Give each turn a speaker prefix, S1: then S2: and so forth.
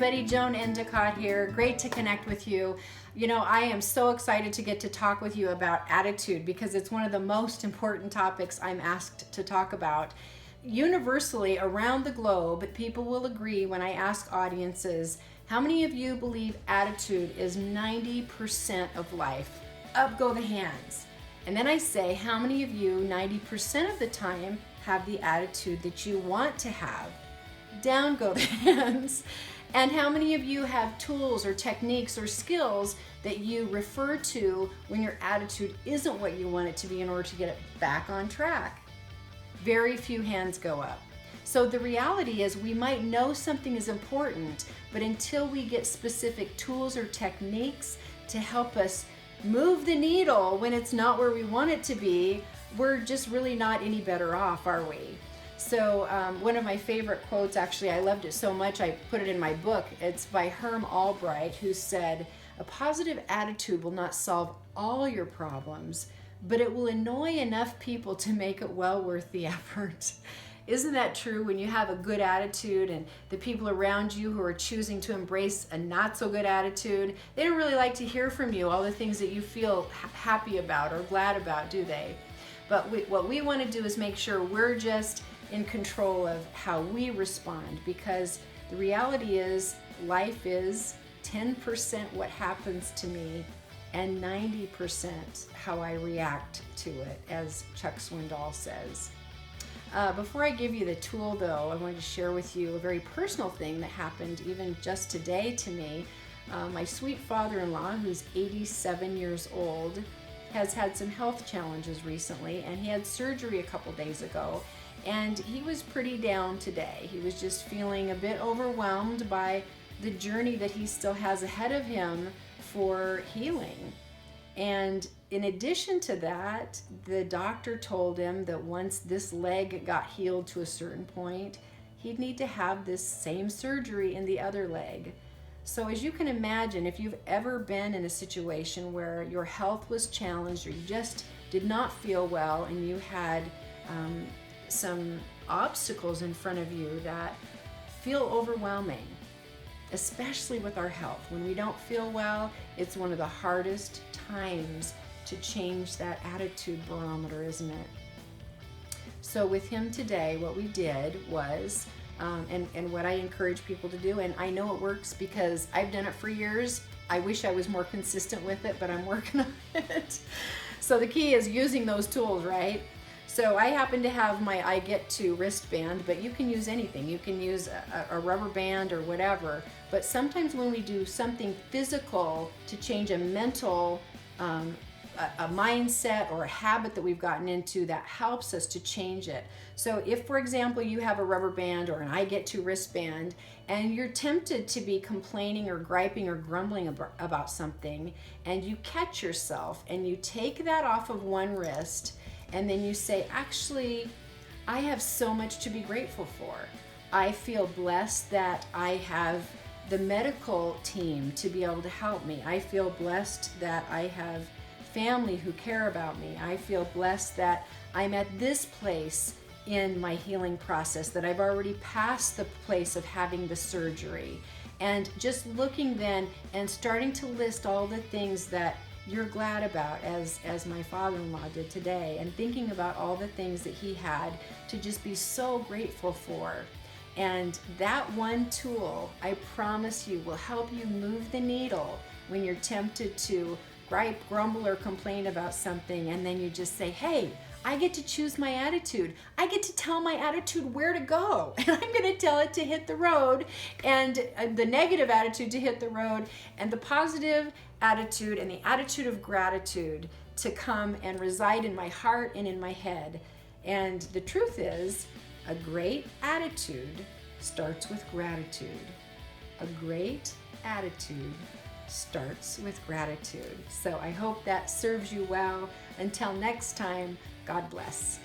S1: everybody, Joan Endicott here. Great to connect with you. You know, I am so excited to get to talk with you about attitude because it's one of the most important topics I'm asked to talk about. Universally around the globe, people will agree when I ask audiences, how many of you believe attitude is 90% of life? Up go the hands. And then I say, how many of you 90% of the time have the attitude that you want to have? Down go the hands. And how many of you have tools or techniques or skills that you refer to when your attitude isn't what you want it to be in order to get it back on track? Very few hands go up. So the reality is we might know something is important, but until we get specific tools or techniques to help us move the needle when it's not where we want it to be, we're just really not any better off, are we? So one of my favorite quotes, actually, I loved it so much I put it in my book. It's by Herm Albright, who said, "A positive attitude will not solve all your problems, but it will annoy enough people to make it well worth the effort." Isn't that true? When you have a good attitude and the people around you who are choosing to embrace a not so good attitude, they don't really like to hear from you all the things that you feel happy about or glad about, do they? But what we want to do is make sure we're just in control of how we respond, because the reality is life is 10% what happens to me and 90% how I react to it, as Chuck Swindoll says. Before I give you the tool, though, I wanted to share with you a very personal thing that happened even just today to me. My sweet father-in-law, who's 87 years old, has had some health challenges recently, and he had surgery a couple days ago, and he was pretty down today. He was just feeling a bit overwhelmed by the journey that he still has ahead of him for healing. And in addition to that, the doctor told him that once this leg got healed to a certain point, he'd need to have this same surgery in the other leg. So as you can imagine, if you've ever been in a situation where your health was challenged or you just did not feel well and you had some obstacles in front of you that feel overwhelming, especially with our health. When we don't feel well, it's one of the hardest times to change that attitude barometer, isn't it? So with him today, what we did was, and what I encourage people to do, and I know it works because I've done it for years. I wish I was more consistent with it, but I'm working on it. So the key is using those tools, right? So I happen to have my I Get To wristband, but you can use anything. You can use a rubber band or whatever. But sometimes when we do something physical to change a mental, a mindset or a habit that we've gotten into, that helps us to change it. So if, for example, you have a rubber band or an I Get To wristband and you're tempted to be complaining or griping or grumbling about something, and you catch yourself and you take that off of one wrist, and then you say, actually, I have so much to be grateful for. I feel blessed that I have the medical team to be able to help me. I feel blessed that I have family who care about me. I feel blessed that I'm at this place in my healing process, that I've already passed the place of having the surgery. And just looking then and starting to list all the things that you're glad about, as my father-in-law did today, and thinking about all the things that he had to just be so grateful for. And that one tool, I promise you, will help you move the needle when you're tempted to gripe, grumble, or complain about something, and then you just say, hey, I get to choose my attitude. I get to tell my attitude where to go, and I'm going to tell it to hit the road, and the negative attitude to hit the road, and the positive attitude and the attitude of gratitude to come and reside in my heart and in my head. And the truth is, a great attitude starts with gratitude. A great attitude starts with gratitude. So I hope that serves you well. Until next time, God bless.